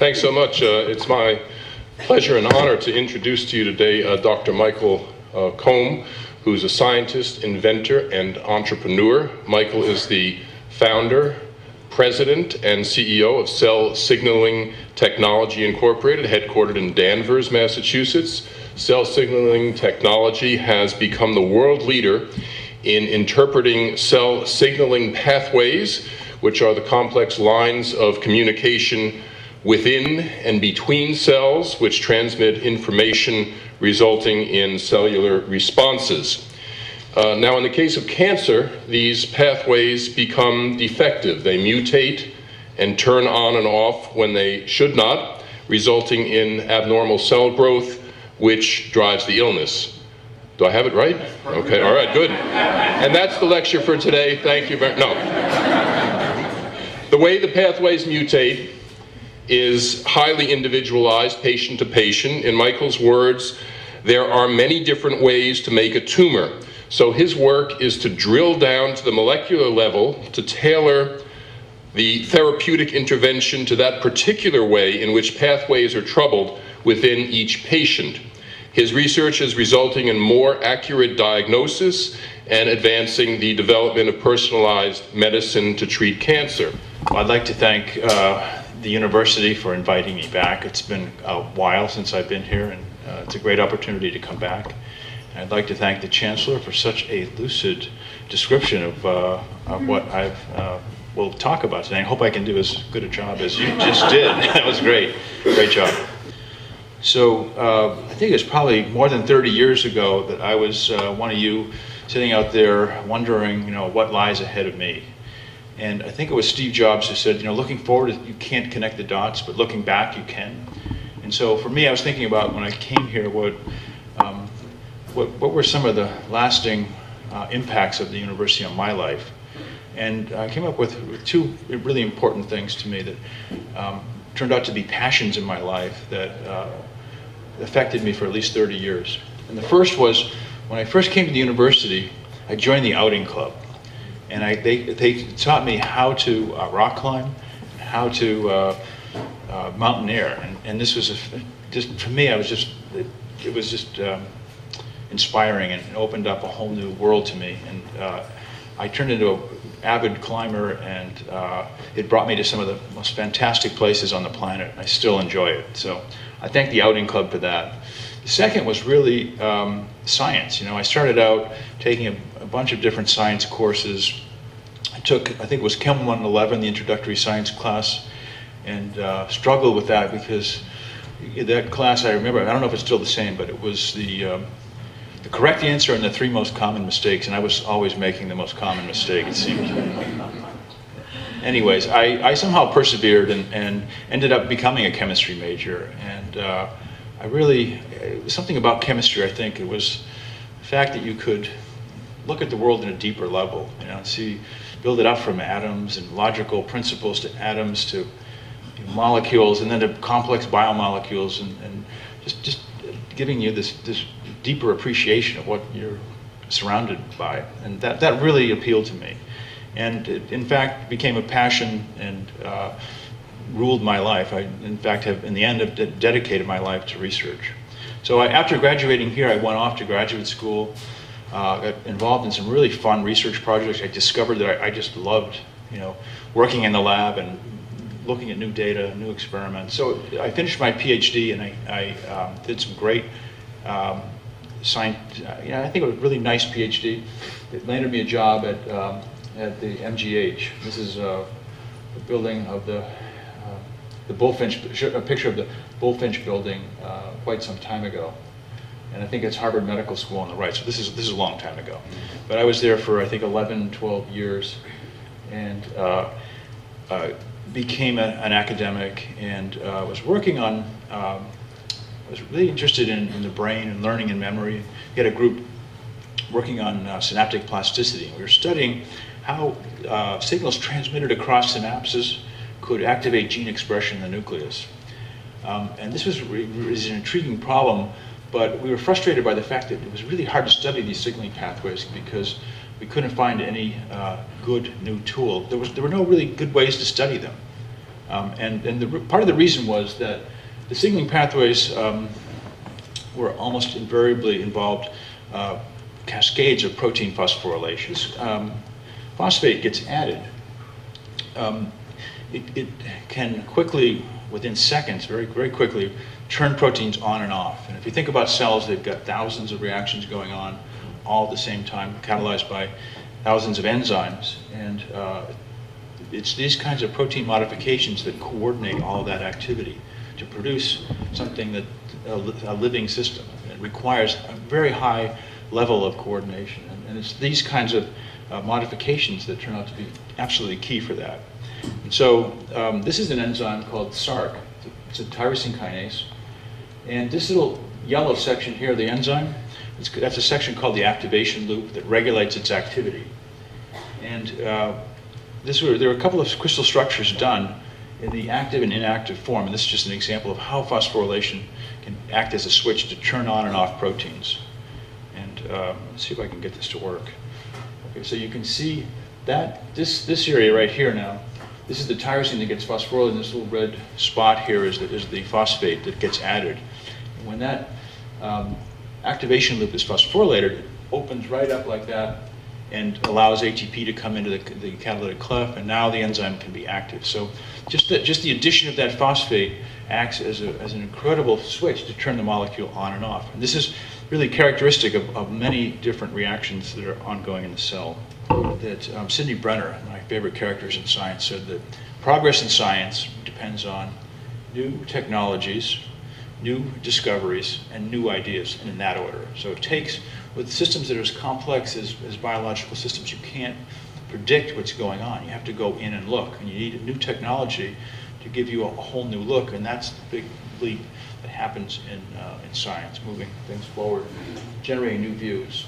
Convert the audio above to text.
Thanks so much. It's my pleasure and honor to introduce to you today Dr. Michael Combe, who's a scientist, inventor, and entrepreneur. Michael is the founder, president, and CEO of Cell Signaling Technology Incorporated, headquartered in Danvers, Massachusetts. Cell signaling technology has become the world leader in interpreting cell signaling pathways, which are the complex lines of communication within and between cells, which transmit information resulting in cellular responses. Now, in the case of cancer, these pathways become defective. They mutate and turn on and off when they should not, resulting in abnormal cell growth, which drives the illness. Do I have it right? Okay, all right, good. And that's the lecture for today. Thank you very much. No. The way the pathways mutate is highly individualized, patient to patient. In Michael's words, there are many different ways to make a tumor. So his work is to drill down to the molecular level to tailor the therapeutic intervention to that particular way in which pathways are troubled within each patient. His research is resulting in more accurate diagnosis and advancing the development of personalized medicine to treat cancer. I'd like to thank the university for inviting me back. It's been a while since I've been here, and it's a great opportunity to come back. And I'd like to thank the Chancellor for such a lucid description of what we'll talk about today. I hope I can do as good a job as you just did. That was great. Great job. So I think it's probably more than 30 years ago that I was one of you sitting out there wondering, what lies ahead of me. And I think it was Steve Jobs who said, looking forward, you can't connect the dots, but looking back, you can. And so for me, I was thinking about when I came here, what were some of the lasting impacts of the university on my life? And I came up with two really important things to me that turned out to be passions in my life that affected me for at least 30 years. And the first was, when I first came to the university, I joined the outing club. And they taught me how to rock climb, how to mountaineer. And this was, just for me, it was just inspiring, and it opened up a whole new world to me. And I turned into an avid climber, and it brought me to some of the most fantastic places on the planet. I still enjoy it. So I thank the outing club for that. The second was really science. I started out taking a bunch of different science courses. I think it was Chem 111, the introductory science class, and struggled with that because that class, I remember, I don't know if it's still the same, but it was the correct answer and the three most common mistakes, and I was always making the most common mistake, it seemed. Anyways, I somehow persevered and ended up becoming a chemistry major, and something about chemistry, I think, it was the fact that you could look at the world in a deeper level, build it up from atoms and logical principles to atoms to molecules, and then to complex biomolecules, and just giving you this deeper appreciation of what you're surrounded by. And that really appealed to me. And it, in fact, became a passion and ruled my life. I, in fact, have, in the end, have dedicated my life to research. So after graduating here, I went off to graduate school, got involved in some really fun research projects. I discovered that I just loved, working in the lab and looking at new data, new experiments. So I finished my PhD, and I did some great science. I think it was a really nice PhD. It landed me a job at the MGH. This is a building of the Bullfinch, a picture of the Bullfinch building quite some time ago. And I think it's Harvard Medical School on the right. So this is a long time ago. But I was there for, I think, 11, 12 years, and became an academic, and was working on, I was really interested in the brain and learning and memory. We had a group working on synaptic plasticity. We were studying how signals transmitted across synapses could activate gene expression in the nucleus. And this was an intriguing problem, but we were frustrated by the fact that it was really hard to study these signaling pathways because we couldn't find any good new tool. There were no really good ways to study them. Part of the reason was that the signaling pathways were almost invariably involved cascades of protein phosphorylation. Phosphate gets added. It can quickly, within seconds, very, very quickly, turn proteins on and off. And if you think about cells, they've got thousands of reactions going on all at the same time, catalyzed by thousands of enzymes. And it's these kinds of protein modifications that coordinate all of that activity to produce something that a living system. It requires a very high level of coordination. And it's these kinds of modifications that turn out to be absolutely key for that. And so this is an enzyme called SARC. It's a tyrosine kinase. And this little yellow section here, the enzyme, that's a section called the activation loop that regulates its activity. And there were a couple of crystal structures done in the active and inactive form. And this is just an example of how phosphorylation can act as a switch to turn on and off proteins. And let's see if I can get this to work. Okay, so you can see that this area right here now, this is the tyrosine that gets phosphorylated, and this little red spot here is the phosphate that gets added. And when that activation loop is phosphorylated, it opens right up like that and allows ATP to come into the catalytic cleft, and now the enzyme can be active. So just the addition of that phosphate acts as an incredible switch to turn the molecule on and off. And this is really characteristic of many different reactions that are ongoing in the cell. That Sidney Brenner, my favorite characters in science, said that progress in science depends on new technologies, new discoveries, and new ideas, and in that order. So it takes, with systems that are as complex as biological systems, you can't predict what's going on. You have to go in and look, and you need a new technology to give you a whole new look, and that's the big leap that happens in science, moving things forward, generating new views.